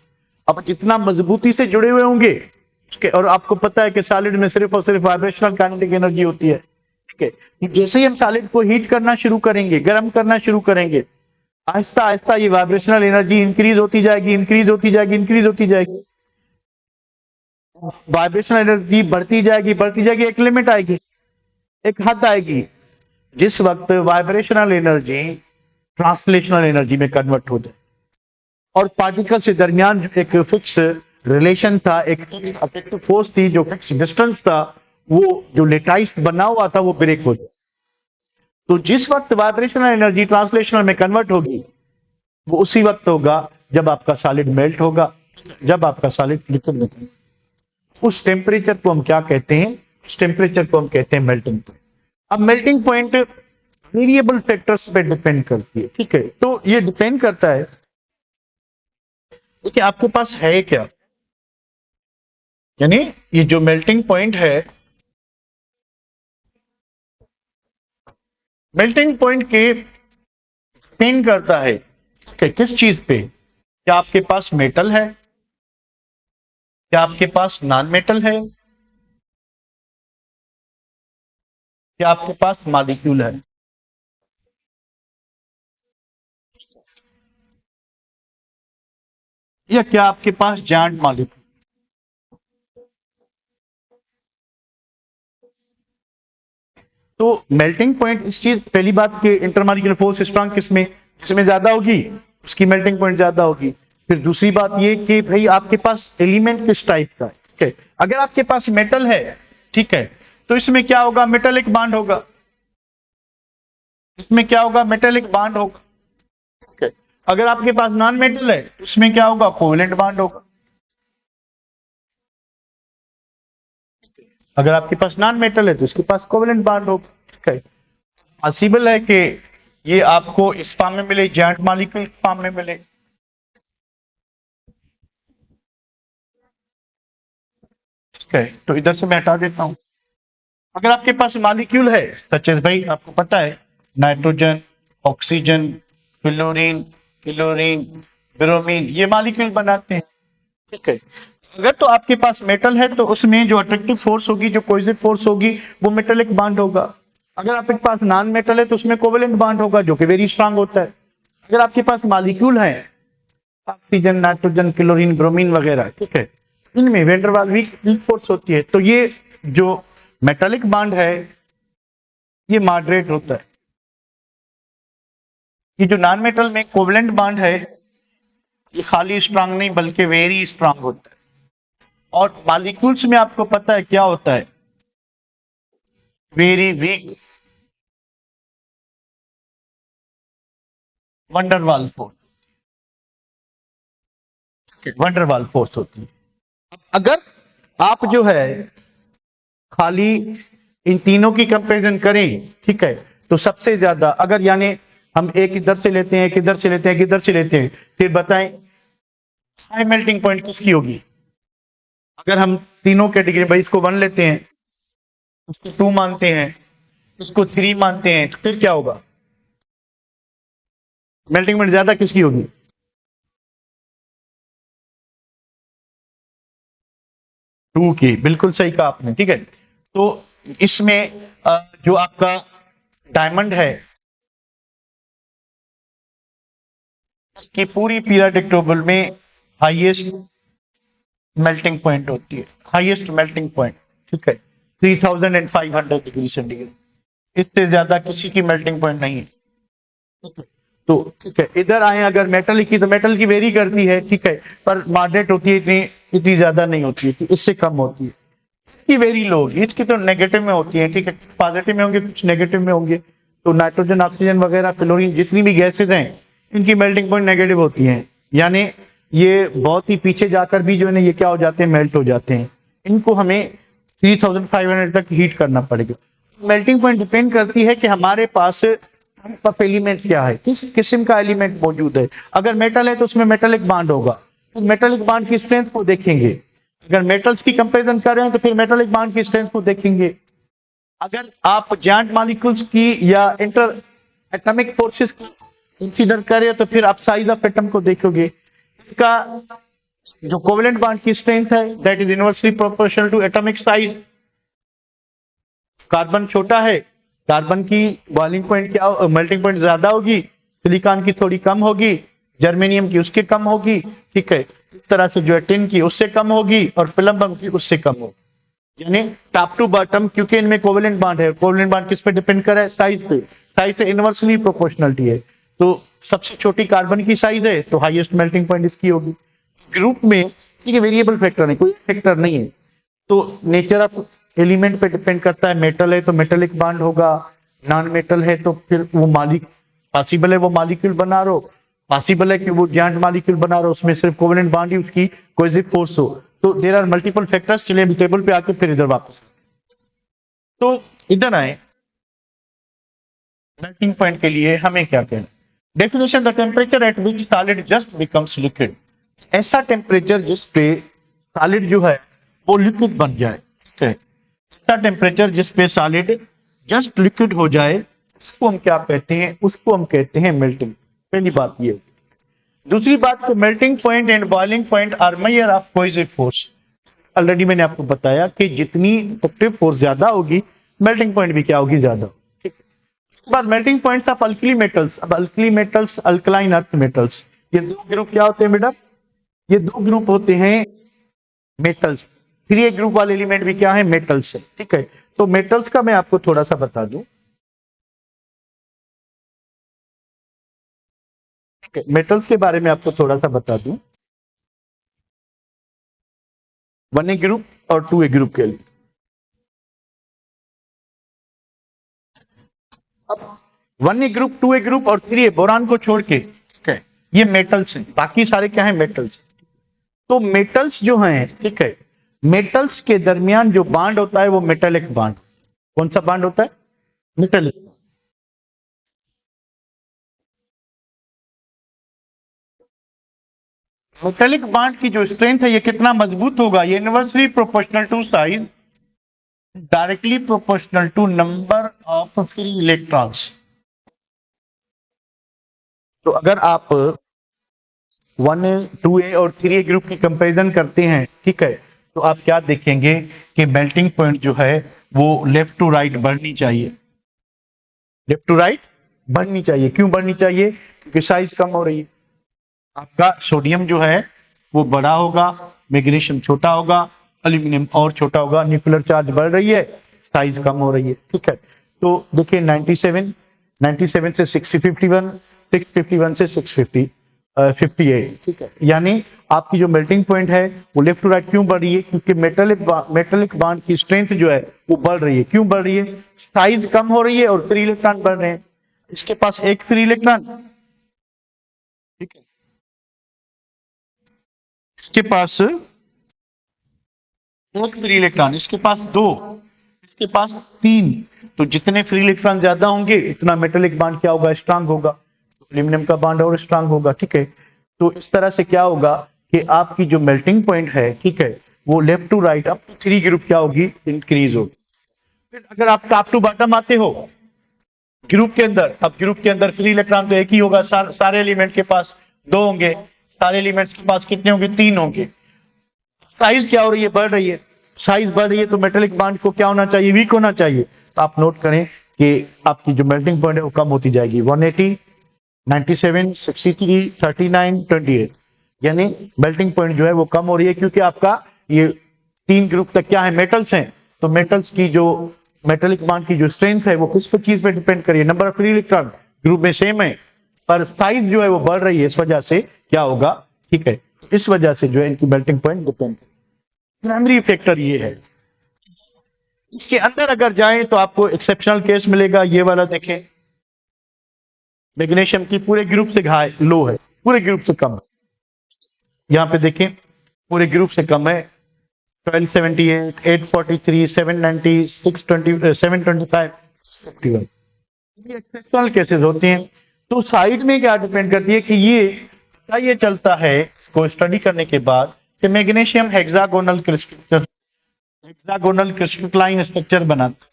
अब जितना मजबूती से जुड़े हुए होंगे, ठीक है, और आपको पता है कि सॉलिड में सिर्फ और सिर्फ वाइब्रेशनल काइनेटिक एनर्जी होती है, ठीक है। कि जैसे ही हम सॉलिड को हीट करना शुरू करेंगे, गर्म करना शुरू करेंगे, आहिस्ता आहिस्ता ये वाइब्रेशनल एनर्जी इंक्रीज होती जाएगी, इंक्रीज होती जाएगी, इंक्रीज होती जाएगी। वाइब्रेशनल एनर्जी बढ़ती जाएगी, एक लिमिट आएगी, एक हद आएगी, जिस वक्त वाइब्रेशनल एनर्जी ट्रांसलेशनल एनर्जी में कन्वर्ट हो जाए और पार्टिकल से दरमियान जो एक फिक्स रिलेशन था, एक अट्रैक्टिव फोर्स थी, जो फिक्स डिस्टेंस था, वो जो लेटाइस बना हुआ था वो ब्रेक हो जाए। तो जिस वक्त वाइब्रेशनल एनर्जी ट्रांसलेशनल में कन्वर्ट होगी, वो उसी वक्त होगा जब आपका सॉलिड मेल्ट होगा, जब आपका सॉलिड लिक्विड में, उस टेम्परेचर को हम क्या कहते हैं? उस टेम्परेचर को हम कहते हैं मेल्टिंग पॉइंट। अब मेल्टिंग पॉइंट वेरिएबल फैक्टर्स पे डिपेंड करती है, ठीक है। तो ये डिपेंड करता है कि आपके पास है क्या, यानी ये जो मेल्टिंग पॉइंट है, मेल्टिंग पॉइंट के डिपेंड करता है कि किस चीज पे? क्या आपके पास मेटल है, क्या आपके पास नॉन मेटल है, क्या आपके पास मॉलिक्यूल है? या क्या आपके पास जायंट मॉलिक्यूल? तो मेल्टिंग पॉइंट इस चीज, पहली बात कि इंटरमॉलिक्यूलर फोर्स स्ट्रांग किसमें, जिसमें ज्यादा होगी उसकी मेल्टिंग पॉइंट ज्यादा होगी। फिर दूसरी बात ये कि भाई आपके पास एलिमेंट किस टाइप का है, ठीक है। अगर आपके पास मेटल है, ठीक है, तो इसमें क्या होगा? मेटेलिक बॉन्ड होगा। इसमें क्या होगा? मेटेलिक बॉन्ड होगा, ठीक है। अगर आपके पास नॉन मेटल है, इसमें क्या होगा? कोवेलेंट बॉन्ड होगा। अगर आपके पास नॉन मेटल है तो इसके पास कोवेलेंट बॉन्ड होगा, ठीक है। पॉसिबल है कि ये आपको इस फॉर्म में मिले, जायंट मॉलिक्यूल फॉर्म में मिले, ठीक है। तो इधर से मैं हटा देता हूं। अगर आपके पास मॉलिक्यूल है, सच एज भाई आपको पता है nitrogen, oxygen, fluorine, chlorine, bromine, ये मॉलिक्यूल बनाते हैं, ठीक है। अगर तो आपके पास मेटल है तो उसमें जो अट्रैक्टिव फोर्स होगी, जो कोहेसिव फोर्स होगी, वो मेटेलिक बॉन्ड होगा। अगर आपके पास नॉन मेटल है तो उसमें कोवेलेंट बॉन्ड होगा, जो कि वेरी स्ट्रांग होता है। अगर आपके पास मॉलिक्यूल है, ऑक्सीजन, नाइट्रोजन, क्लोरीन, ब्रोमीन वगैरह, ठीक है, इनमें वेंडरवाल वीक वीक फोर्स होती है। तो ये जो मेटालिक बॉन्ड है ये मॉडरेट होता है। ये जो नॉन मेटल में कोवेलेंट बॉन्ड है ये खाली स्ट्रांग नहीं बल्कि वेरी स्ट्रांग होता है। और मॉलिक्यूल्स में आपको पता है क्या होता है? Very weak van der Waals force, van der Waals force होती है। अगर आप जो है खाली इन तीनों की कंपैरिजन करें, ठीक है, तो सबसे ज्यादा, अगर यानी हम एक इधर से लेते हैं, एक इधर से लेते हैं, एक इधर से लेते हैं, फिर बताएं हाई मेल्टिंग पॉइंट किसकी होगी? अगर हम तीनों कैटेगरी, भाई इसको 1 लेते हैं, इसको 2 मानते हैं, इसको 3 मानते हैं, तो फिर क्या होगा? मेल्टिंग पॉइंट ज्यादा किसकी होगी? टू की, बिल्कुल सही कहा आपने, ठीक है। तो इसमें जो आपका डायमंड है कि पूरी पीरियोडिक टेबल में हाईएस्ट मेल्टिंग पॉइंट होती है, हाईएस्ट मेल्टिंग पॉइंट, ठीक है, 3500 डिग्री सेंटीग्रेड। इससे ज्यादा किसी की मेल्टिंग पॉइंट नहीं है, ठीक है। तो ठीक है, इधर आए अगर मेटल की, तो मेटल की वेरी करती है, ठीक है, पर मॉडरेट होती है, इतनी इतनी ज्यादा नहीं होती है, इससे कम होती है। इसकी वेरी लो होगी, इसकी तो नेगेटिव में होती है, ठीक है, पॉजिटिव में होंगे, कुछ नेगेटिव में होंगे। तो नाइट्रोजन, ऑक्सीजन वगैरह, फ्लोरीन, जितनी भी गैसेज हैं, इनकी मेल्टिंग पॉइंट नेगेटिव होती है, यानी ये बहुत ही पीछे जाकर भी जो है ना ये क्या हो जाते हैं? मेल्ट हो जाते हैं। इनको हमें 3500 तक हीट करना पड़ेगा। मेल्टिंग पॉइंट डिपेंड करती है कि हमारे पास ऑफ एलिमेंट क्या है, किस किस्म का एलिमेंट मौजूद है। अगर मेटल है तो उसमें मेटेलिक बॉन्ड होगा, तो मेटेलिक बॉन्ड की स्ट्रेंथ को देखेंगे। अगर मेटल्स की कंपैरिजन कर रहे हैं तो फिर मेटालिक बॉन्ड की स्ट्रेंथ को देखेंगे। अगर आप जॉइंट मॉलिक्यूल्स की या इंटर एटॉमिक फोर्सेस को कंसीडर करें तो फिर आप साइज ऑफ एटम को देखोगे। इसका जो कोवेलेंट बॉन्ड की स्ट्रेंथ है that is inversely proportional to atomic size. Carbon छोटा है, कार्बन की बॉइलिंग पॉइंट क्या, मेल्टिंग पॉइंट ज्यादा होगी, सिलिकॉन की थोड़ी कम होगी, जर्मेनियम की उसके कम होगी, ठीक है। इस तरह से जो है टिन की उससे कम होगी और प्लम्बम की उससे कम होगी। यानी टॉप टू बॉटम, क्योंकि इनमें कोवेलेंट बॉन्ड है। कोवेलेंट बॉन्ड किस पे डिपेंड कर रहा है? साइज पे। साइज से इनवर्सली प्रोपोर्शनलिटी है। तो सबसे छोटी कार्बन की साइज है तो हाईएस्ट मेल्टिंग पॉइंट इसकी होगी। ग्रुप में ठीक है, वेरिएबल फैक्टर है, कोई फैक्टर नहीं है। तो नेचर ऑफ एलिमेंट पे डिपेंड करता है। मेटल है तो मेटेलिक बॉन्ड होगा, नॉन मेटल है तो फिर वो पॉसिबल है वो मॉलिक्यूल बना रहो, पॉसिबल है कि वो जॉइंट मॉलिक्यूल बना रहो, उसमें सिर्फ कोवेलेंट बॉन्ड ही उसकी कोहेसिव फोर्स हो। तो देयर आर मल्टीपल फैक्टर्स। चलिए अभी टेबल पे आके फिर इधर वापस, तो इधर आए मेल्टिंग पॉइंट के लिए हमें क्या कहना। Definition: the temperature at which solid just becomes liquid. ऐसा टेम्परेचर जिस पे सॉलिड जो है वो लिक्विड बन जाए, ठीक है। ऐसा टेम्परेचर जिस पे सॉलिड जस्ट लिक्विड हो जाए उसको हम क्या कहते हैं? उसको हम कहते हैं मेल्टिंग। पहली बात ये। दूसरी बात, तो melting point and boiling point are measure of cohesive force. Already मैंने आपको बताया कि जितनी इफेक्टिव फोर्स ज्यादा होगी मेल्टिंग पॉइंट भी क्या होगी? ज्यादा। ठीक है। उसके बाद melting points of alkali metals. अब alkali metals, alkaline earth metals, ये दो ग्रुप क्या होते हैं बेटा? ये दो ग्रुप होते हैं मेटल्स। 3A ग्रुप वाले एलिमेंट भी क्या है? मेटल्स है, ठीक है। तो मेटल्स का मैं आपको थोड़ा सा बता दूं, ठीक है, मेटल्स के बारे में आपको थोड़ा सा बता दूं। 1A ग्रुप और 2A ग्रुप के लिए। अब 1A ग्रुप, 2A ग्रुप और 3A, बोरान को छोड़ के, ठीक है, ये मेटल्स हैं। बाकी सारे क्या है? मेटल्स। तो मेटल्स जो हैं, ठीक है, मेटल्स के दरमियान जो बॉन्ड होता है वो मेटेलिक बॉन्ड। कौन सा बॉन्ड होता है? मेटेलिक। मेटेलिक बॉन्ड की जो स्ट्रेंथ है ये कितना मजबूत होगा? ये inversely proportional to size, directly proportional to number of free electrons. तो अगर आप 1A, 2A और 3A ग्रुप की कंपैरिजन करते हैं, ठीक है, तो आप क्या देखेंगे कि मेल्टिंग पॉइंट जो है वो लेफ्ट टू राइट बढ़नी चाहिए। लेफ्ट टू राइट बढ़नी चाहिए। क्यों बढ़नी चाहिए? क्योंकि साइज कम हो रही है। आपका सोडियम जो है वो बड़ा होगा, मैग्नीशियम छोटा होगा, एल्यूमिनियम और छोटा होगा, न्यूक्लियर चार्ज बढ़ रही है, साइज कम हो रही है, ठीक है। तो देखिए 97, 97 से 651, 651 से 650, 58, ठीक है। यानी आपकी जो मेल्टिंग पॉइंट है वो लेफ्ट टू राइट क्यों बढ़ रही है? क्योंकि मेटेलिक बॉन्ड की स्ट्रेंथ जो है वो बढ़ रही है। क्यों बढ़ रही है? साइज कम हो रही है और फ्री इलेक्ट्रॉन बढ़ रहे हैं। इसके पास एक फ्री इलेक्ट्रॉन, ठीक है, इसके पास एक फ्री इलेक्ट्रॉन, इसके पास दो, इसके पास तीन। तो जितने फ्री इलेक्ट्रॉन ज्यादा होंगे इतना मेटेलिक बॉन्ड क्या होगा? स्ट्रांग होगा। तो एल्यूमिनियम का बॉन्ड और स्ट्रांग होगा, ठीक है। तो इस तरह से क्या होगा कि आपकी जो मेल्टिंग पॉइंट है, ठीक है, वो left to right up to 3 group क्या होगी? इंक्रीज होगी। फिर अगर आप टॉप टू बॉटम आते हो ग्रुप के अंदर, अब ग्रुप के अंदर फ्री इलेक्ट्रॉन तो एक ही होगा, सारे एलिमेंट के पास दो होंगे, सारे एलिमेंट्स के पास कितने होंगे? तीन होंगे। साइज क्या हो रही है? बढ़ रही है। साइज बढ़ रही है तो मेटेलिक बॉन्ड को क्या होना चाहिए? वीक होना चाहिए। तो आप नोट करें कि आपकी जो मेल्टिंग पॉइंट है वो कम होती जाएगी। 180, 97, 63, 39, 28, यानी मेल्टिंग पॉइंट जो है वो कम हो रही है क्योंकि आपका ये तीन ग्रुप तक क्या है? मेटल्स हैं। तो मेटल्स की जो मेटेलिक बॉन्ड की जो स्ट्रेंथ है वो किस पर चीज पे डिपेंड करिए? Number of free electron group में सेम है पर साइज जो है वो बढ़ रही है। इस वजह से क्या होगा? ठीक है, इस वजह से जो है इनकी melting point depend. Primary factor ये है। इसके अंदर अगर जाएं तो आपको एक्सेप्शनल केस मिलेगा। ये वाला देखें, मैग्नीशियम की पूरे ग्रुप से हाई लो है, पूरे ग्रुप से कम है। यहां पे देखें पूरे ग्रुप से कम है। 1278, 843, 790, 620, 725, 51। ये एक्सेप्शनल केसेस होते हैं। तो साइड में क्या डिपेंड करती है कि ये पता ये चलता है को स्टडी करने के बाद कि magnesium hexagonal crystal, hexagonal crystalline structure बनाता है,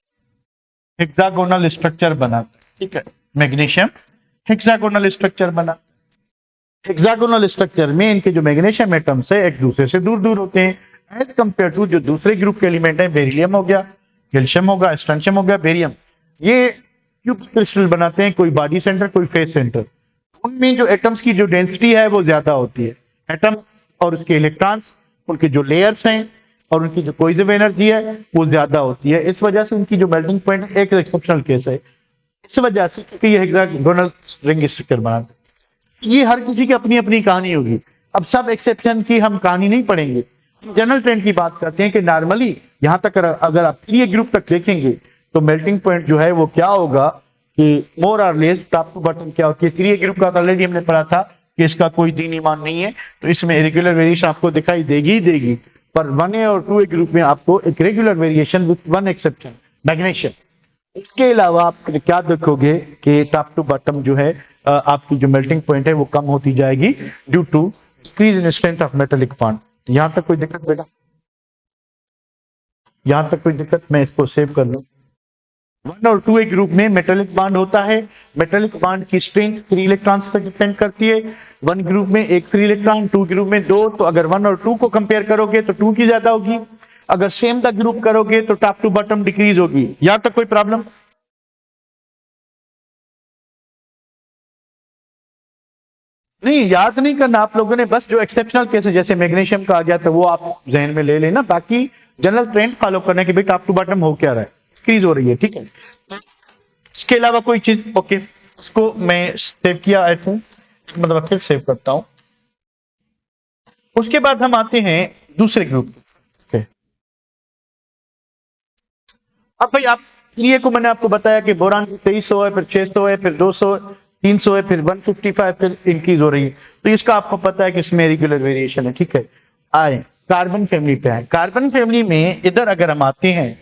हेक्सागोनल स्ट्रक्चर बनाता है, ठीक है। मैग्नीशियम हेक्सागोनल स्ट्रक्चर बना, हेक्सागोनल स्ट्रक्चर में इनके जो मैग्नीशियम एटम्स है एक दूसरे से दूर दूर होते हैं एज कंपेयर टू जो दूसरे ग्रुप के एलिमेंट है, बेरिलियम हो गया, कैल्शियम होगा, स्ट्रोंशियम हो गया, बेरियम, ये क्यूब क्रिस्टल बनाते हैं, कोई बॉडी सेंटर कोई फेस सेंटर। उनमें जो एटम्स की जो डेंसिटी है वो ज्यादा होती है, एटम और उसके इलेक्ट्रॉन्स, उनके जो लेयर्स हैं और उनकी जो कोहेसिव एनर्जी है वो ज्यादा होती है। इस वजह से उनकी जो मेल्टिंग पॉइंट एक एक्सेप्शनल केस है, इस वजह से क्योंकि ये हेक्सागोनल रिंग स्ट्रक्चर बनाते हैं। ये हर किसी की अपनी अपनी कहानी होगी। अब सब एक्सेप्शन की हम कहानी नहीं पढ़ेंगे, जनरल ट्रेंड की बात करते हैं कि नॉर्मली यहां तक अगर आप 3 ग्रुप तक देखेंगे तो मेल्टिंग पॉइंट जो है वो क्या होगा कि मोर और लेस टॉप टू बॉटम क्या होती है। 3 ग्रुप का ऑलरेडी हमने पढ़ा था कि इसका कोई दीन ईमान नहीं है, तो इसमें रेगुलर वेरिएशन आपको दिखाई देगी ही देगी, पर 1A और 2A ग्रुप में आपको एक regular variation with one exception, magnesium. इसके अलावा आप क्या देखोगे कि टॉप टू बॉटम जो है आपकी जो मेल्टिंग पॉइंट है वो कम होती जाएगी due to decrease in strength of metallic bond. यहां तक कोई दिक्कत बेटा? यहां तक कोई दिक्कत? मैं इसको सेव कर लूं। 1 और 2A ग्रुप में मेटेलिक बॉन्ड होता है, मेटेलिक बॉन्ड की स्ट्रेंथ 3 इलेक्ट्रॉन्स पर डिपेंड करती है। 1 ग्रुप में 1 फ्री इलेक्ट्रॉन, 2 ग्रुप में 2, तो अगर 1 और 2 को कंपेयर करोगे तो 2 की ज्यादा होगी। अगर सेम द ग्रुप करोगे तो टॉप टू बॉटम डिक्रीज होगी। यहां तक कोई प्रॉब्लम? नहीं, याद नहीं करना आप लोगों ने, बस जो एक्सेप्शनल केस है जैसे मैग्नीशियम का आ गया तो वो आप जहन में ले लेना, बाकी जनरल ट्रेंड फॉलो करना कि भाई टॉप टू बॉटम हो क्या रहा है, इंक्रीज हो रही है, ठीक है। तो इसके अलावा कोई चीज? ओके, उसको मैं सेव किया आई थिंक, मतलब फिर सेव करता हूं। उसके बाद हम आते हैं दूसरे ग्रुप पे। अब भाई आप ये को मैंने आपको बताया कि बोरान की 2300 है, फिर 600 है, फिर 200, 300 है, फिर 155, फिर इंक्रीज हो रही है, तो इसका आपको पता है कि इसमें रेगुलर वेरिएशन है, ठीक है। आए कार्बन फैमिली पे आए। कार्बन फैमिली में इधर अगर हम आते हैं,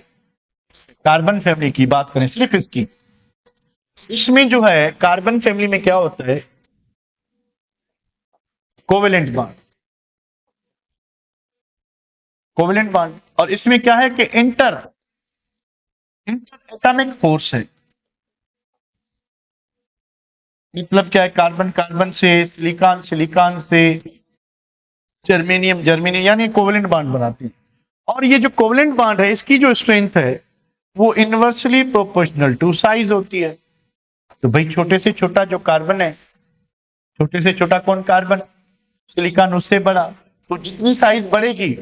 कार्बन फैमिली की बात करें सिर्फ इसकी, इसमें जो है कार्बन फैमिली में क्या होता है, कोवेलेंट बॉन्ड, कोवेलेंट बॉन्ड, और इसमें क्या है कि इंटर इंटर एटॉमिक फोर्स है। मतलब क्या है, कार्बन कार्बन से, सिलिकॉन सिलिकॉन से, जर्मेनियम जर्मेनियम, यानी कोवेलेंट बॉन्ड बनाती है। और ये जो कोवेलेंट बॉन्ड है इसकी जो स्ट्रेंथ है वो इनवर्सली प्रोपोर्शनल टू साइज होती है। तो भाई छोटे से छोटा जो कार्बन है, छोटे से छोटा कौन? कार्बन। सिलिकॉन उससे बड़ा, तो जितनी साइज बढ़ेगी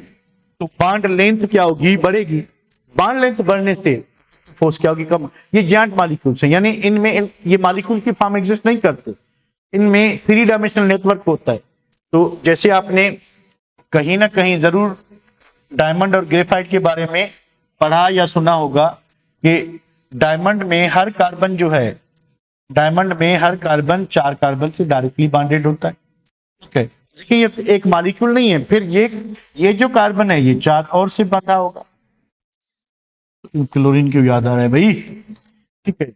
तो बॉन्ड लेंथ क्या होगी? बढ़ेगी। बॉन्ड लेंथ बढ़ने से फोर्स क्या होगी? कम। ये जॉइंट मॉलिक्यूल्स हैं, यानी इनमें ये मॉलिक्यूल की फॉर्म एग्जिस्ट नहीं करते, इनमें 3 डायमेंशनल नेटवर्क होता है। तो जैसे आपने कहीं ना कहीं जरूर डायमंड और ग्रेफाइट के बारे में पढ़ा या सुना होगा कि डायमंड में हर कार्बन जो है, डायमंड में हर कार्बन 4 कार्बन से डायरेक्टली बॉन्डेड होता है, ठीक है। देखिए ये एक मॉलिक्यूल नहीं है, फिर ये जो कार्बन है ये 4 और से बंधा होगा। क्लोरीन क्यों याद आ रहा है भाई? ठीक है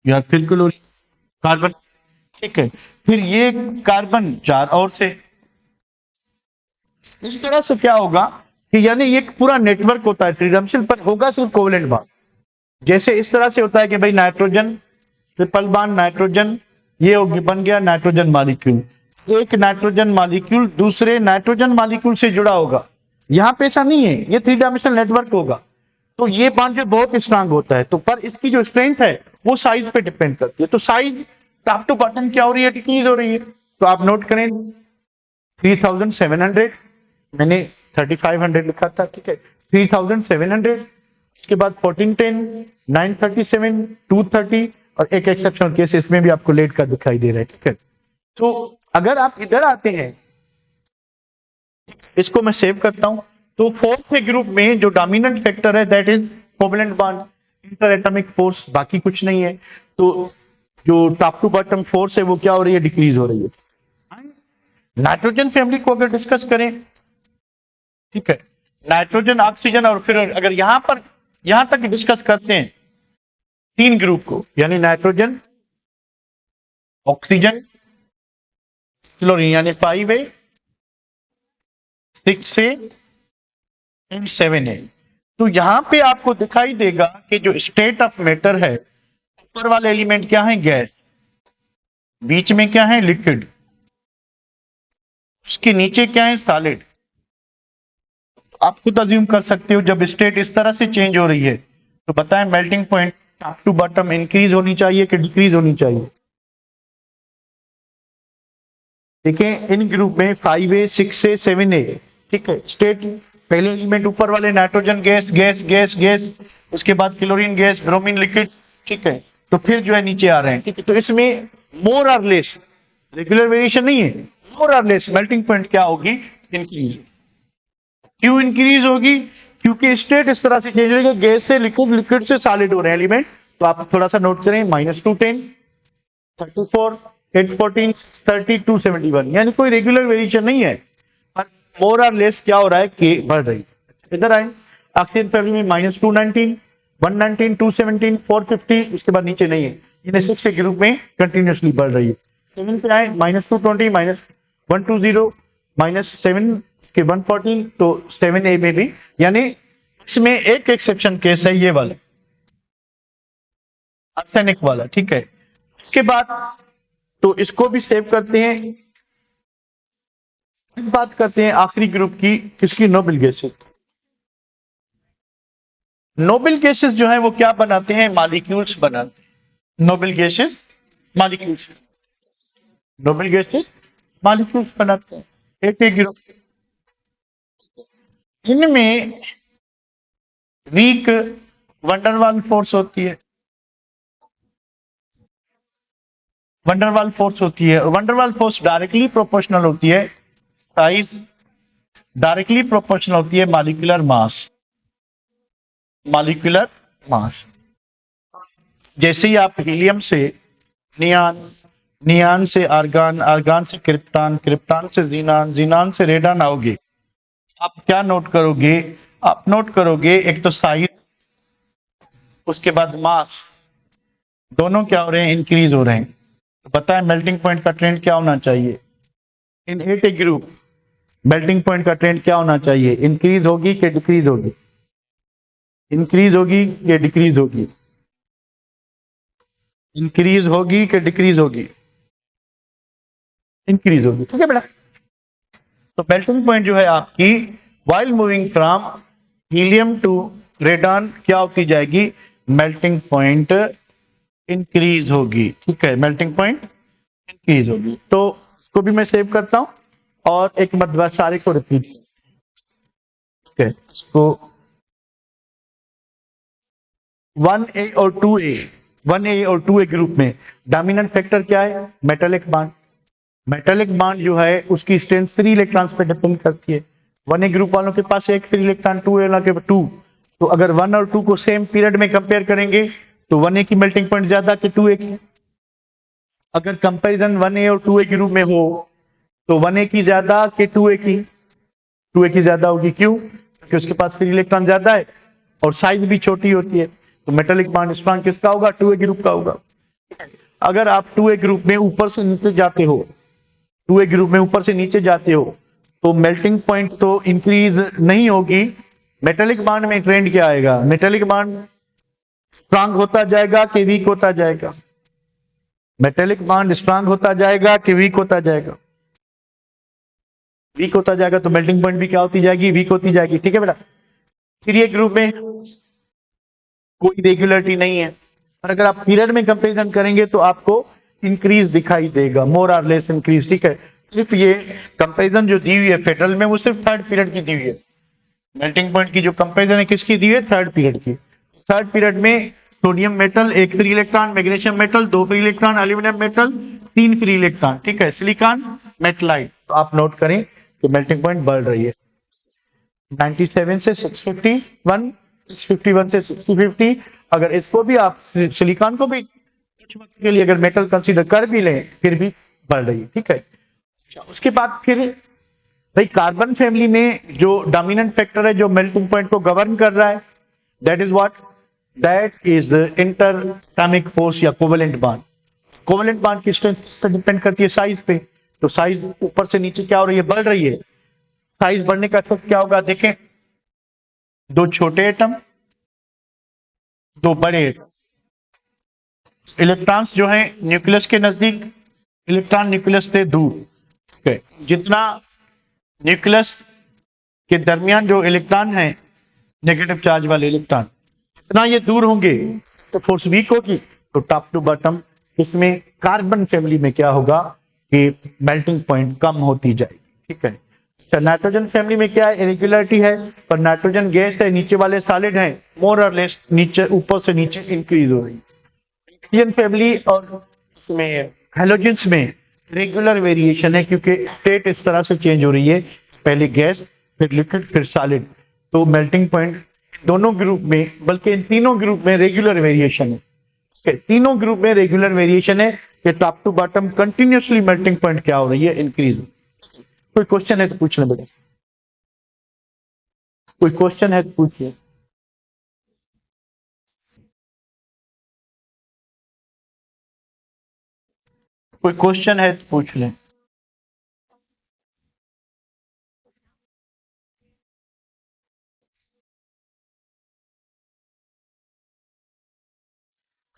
यार, फिर क्लोरीन, कार्बन, ठीक है। फिर ये कार्बन 4 और से, इस तरह से क्या होगा कि यानी ये पूरा नेटवर्क होता है थ्री डायमेंशनल, पर होगा सिर्फ कोवेलेंट बॉन्ड। जैसे इस तरह से होता है कि भाई नाइट्रोजन ट्रिपल बॉन्ड नाइट्रोजन, ये बन गया नाइट्रोजन मॉलिक्यूल। एक नाइट्रोजन मॉलिक्यूल दूसरे नाइट्रोजन मॉलिक्यूल से जुड़ा होगा। यहां पे ऐसा नहीं है, ये 3 डायमेंशनल नेटवर्क होगा, तो ये बॉन्ड जो बहुत स्ट्रांग होता है, तो पर इसकी जो स्ट्रेंथ है वो साइज पे डिपेंड करती है। तो साइज टॉप टू बॉटम क्या हो रही है? डिक्रीज हो रही है। तो आप नोट करें 3700, मैंने 3500 लिखा था, ठीक है। 3700, उसके बाद 1410, 937, 230, और एक एक्सेप्शनल केस इसमें भी आपको लेट का दिखाई दे रहा है, ठीक है। तो अगर आप इधर आते हैं, इसको मैं सेव करता हूं, तो फोर्थ ग्रुप में जो डोमिनेंट फैक्टर है that is covalent bond, inter atomic force, बाकी कुछ नहीं है। तो जो टॉप टू बॉटम फोर्स है वो क्या हो रही है? डिक्रीज हो रही है। नाइट्रोजन फैमिली को अगर डिस्कस करें, ठीक है, नाइट्रोजन ऑक्सीजन, और फिर अगर यहां तक डिस्कस करते हैं 3 ग्रुप को, यानी नाइट्रोजन ऑक्सीजन क्लोरीन, यानी 5A 6A एंड 7A। तो यहां पे आपको दिखाई देगा कि जो स्टेट ऑफ मैटर है, ऊपर वाले एलिमेंट क्या है, गैस, बीच में क्या है, लिक्विड, उसके नीचे क्या है, सॉलिड। आप खुद अज्यूम कर सकते हो जब स्टेट इस तरह से चेंज हो रही है तो बताएं melting point top to bottom increase होनी चाहिए कि डिक्रीज होनी चाहिए। देखें इन ग्रुप में 5A 6A 7A, ठीक है, स्टेट पहले एलिमेंट ऊपर वाले nitrogen gas gas gas gas, उसके बाद क्लोरीन गैस, ब्रोमीन लिक्विड, ठीक है, तो फिर जो है नीचे आ रहे हैं, ठीक है। तो इसमें मोर और लेस रेगुलर वेरिएशन नहीं है, मोर और लेस मेल्टिंग पॉइंट क्या होगी, इंक्रीज। क्यों इंक्रीज होगी, क्योंकि स्टेट इस तरह से चेंज हो रही है, गैस से लिक्विड, लिक्विड से सॉलिड हो रहे हैं एलिमेंट। तो आप थोड़ा सा नोट करें, -210, 34, 814, 30, 271, यानी कोई रेगुलर वेरिएशन नहीं है, पर मोर और लेस क्या हो रहा है, के बढ़ रही है। इधर आए ऑक्सीजन फैमिली में -219, 119, 217, 450, उसके बाद नीचे नहीं है, इन्हें 6 के ग्रुप में कंटिन्यूसली बढ़ रही है। 7 पे आए -220, -120, -7 के 114, तो 7A में भी, यानी इसमें एक एक्सेप्शन केस है, ये वाला आर्सेनिक वाला, ठीक है। उसके बाद तो इसको भी सेव करते हैं। बात करते हैं आखिरी ग्रुप की, किसकी, नोबल गैसेस। नोबल गैसेस जो है वो क्या बनाते हैं, मॉलिक्यूल्स बनाते हैं। Noble gases molecules, noble gases molecules बनाते हैं, एक ग्रुप। इनमें वीक वंडरवाल फोर्स होती है, वंडरवाल फोर्स होती है, और वंडरवाल फोर्स डायरेक्टली प्रोपोर्शनल होती है, साइज डायरेक्टली प्रोपोर्शनल होती है मॉलिक्यूलर मास, मॉलिक्यूलर मास। जैसे ही आप हीलियम से नियान, नियान से आर्गान, आर्गान से क्रिप्टॉन, क्रिप्टॉन से जीनान, जीनान से रेडान आओगे, आप क्या नोट करोगे, आप नोट करोगे एक तो साइज, उसके बाद मास, दोनों क्या हो रहे हैं, इंक्रीज हो रहे हैं। तो बताएं मेल्टिंग पॉइंट का ट्रेंड क्या होना चाहिए इन 8 ग्रुप, मेल्टिंग पॉइंट का ट्रेंड क्या होना चाहिए, इंक्रीज होगी कि डिक्रीज होगी, इंक्रीज होगी कि डिक्रीज होगी, इंक्रीज होगी कि डिक्रीज होगी, इंक्रीज होगी, ठीक है बेटा। तो मेल्टिंग पॉइंट जो है आपकी while moving from helium to radon क्या होती जाएगी, मेल्टिंग पॉइंट इंक्रीज होगी, ठीक है, मेल्टिंग पॉइंट इंक्रीज होगी। तो इसको भी मैं सेव करता हूं और एक मरतबा सारे को रिपीट, ठीक है। इसको 1A और 2A, 1A और 2A ग्रुप में डोमिनेंट फैक्टर क्या है, मेटालिक बॉन्ड। मेटालिक बॉन्ड जो है उसकी स्ट्रेंथ 3 इलेक्ट्रॉन्स पे डिपेंड करती है। 1A ग्रुप वालों के पास एक फ्री इलेक्ट्रॉन, 2A वालों के 2। तो अगर 1 और 2 को सेम पीरियड में कंपेयर करेंगे तो 1A की मेल्टिंग पॉइंट ज्यादा कि 2A की। अगर कंपैरिजन 1A और 2A ग्रुप में हो तो 1A की ज्यादा कि 2A की, 2A की ज्यादा होगी। क्यों, क्योंकि उसके पास फ्री इलेक्ट्रॉन ज्यादा है और साइज भी छोटी होती है। तो मेटालिक बॉन्ड स्ट्रॉन्ग किसका होगा, 2A ग्रुप का होगा। अगर आप 2A ग्रुप में ऊपर से नीचे जाते हो, 2A ग्रुप में ऊपर से नीचे जाते हो तो मेल्टिंग पॉइंट तो इंक्रीज नहीं होगी। मेटालिक बॉन्ड में ट्रेंड क्या आएगा, मेटालिक बॉन्ड स्ट्रांग होता जाएगा कि वीक होता जाएगा, मेटालिक बॉन्ड स्ट्रांग होता जाएगा कि वीक होता जाएगा, वीक होता जाएगा। तो मेल्टिंग पॉइंट भी क्या होती जाएगी, वीक होती जाएगी, ठीक है बेटा। फिर ये ग्रुप में कोई रेगुलरिटी नहीं है, और अगर आप पीरियड में कंपैरिजन करेंगे तो आपको इंक्रीज दिखाई देगा, मोर और लेस इंक्रीज, ठीक है। सिर्फ ये कंपैरिजन जो दी हुई है फेडरल में वो सिर्फ थर्ड पीरियड की दी हुई है। मेल्टिंग पॉइंट की जो कंपैरिजन है किसकी दी है, थर्ड पीरियड की। थर्ड पीरियड में sodium metal 1 free electron, magnesium metal 2 free electron, aluminium metal 3 free electron, ठीक है, सिलिकॉन मेटलाइट। तो आप नोट करें कि मेल्टिंग पॉइंट बढ़ रही है 97 से 651, 651 से 650। अगर इसको भी आप सिलिकॉन को भी कुछ वक्त के लिए अगर मेटल कंसीडर कर भी लें फिर भी बढ़ रही है, ठीक है। उसके बाद फिर भाई कार्बन फैमिली में जो डोमिनेंट फैक्टर है जो मेल्टिंग पॉइंट को गवर्न कर रहा है, that is what, that is inter atomic force या कोवेलेंट बॉन्ड। कोवेलेंट बॉन्ड की स्ट्रेंथ पर डिपेंड करती है साइज पे। तो साइज ऊपर से नीचे क्या हो रही है, बढ़ रही है। साइज बढ़ने का इफेक्ट क्या होगा देखें, दो छोटे एटम, दो बड़े एटम। इलेक्ट्रॉन्स जो हैं न्यूक्लियस के नजदीक, इलेक्ट्रॉन न्यूक्लियस से दूर। ठीक है, जितना न्यूक्लियस के दरमियान जो इलेक्ट्रॉन है, नेगेटिव चार्ज वाले इलेक्ट्रॉन, जितना ये दूर होंगे तो फोर्स वीक होगी। तो टॉप टू बॉटम इसमें कार्बन फैमिली में क्या होगा कि मेल्टिंग पॉइंट कम होती जाएगी। ठीक है, तो नाइट्रोजन फैमिली में क्या है, इरेगुलरिटी है, पर नाइट्रोजन गैस है, नीचे वाले सॉलिड हैं, मोर और लेस नीचे ऊपर से नीचे इंक्रीज हो रही है। ऑक्सीजन फैमिली और उसमें हैलोजेंस में रेगुलर वेरिएशन है, क्योंकि स्टेट इस तरह से चेंज हो रही है, पहले गैस फिर लिक्विड फिर सॉलिड। तो मेल्टिंग पॉइंट दोनों ग्रुप में, बल्कि इन तीनों ग्रुप में रेगुलर वेरिएशन है। तीनों ग्रुप में रेगुलर वेरिएशन है कि top to bottom continuously melting point क्या हो रही है, इंक्रीज। कोई क्वेश्चन है तो पूछ लें बेटा, कोई क्वेश्चन है तो पूछिए। कोई क्वेश्चन है तो पूछ लें।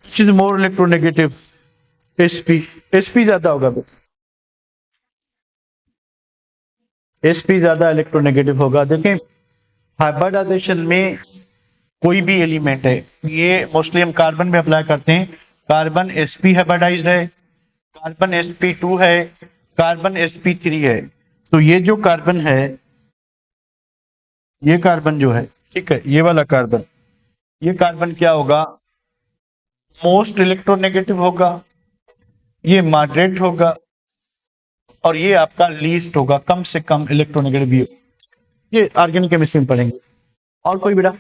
Which is more electronegative? sp sp ज्यादा होगा बेटा, sp ज्यादा इलेक्ट्रोनेगेटिव होगा। देखें हाइब्रिडाइजेशन में कोई भी एलिमेंट है, ये मोस्टली हम कार्बन में अप्लाई करते हैं। कार्बन sp हाइब्रिडाइज्ड है, कार्बन sp2 है, कार्बन sp3 है। तो ये जो कार्बन है, ये कार्बन जो है, ठीक है, ये वाला कार्बन, ये कार्बन क्या होगा, मोस्ट इलेक्ट्रोनेगेटिव होगा, ये मॉडरेट होगा, और ये आपका लीस्ट होगा, कम से कम इलेक्ट्रोनेगेटिव भी। ये ऑर्गेनिक केमिस्ट्री में पढ़ेंगे। और कोई बेटा?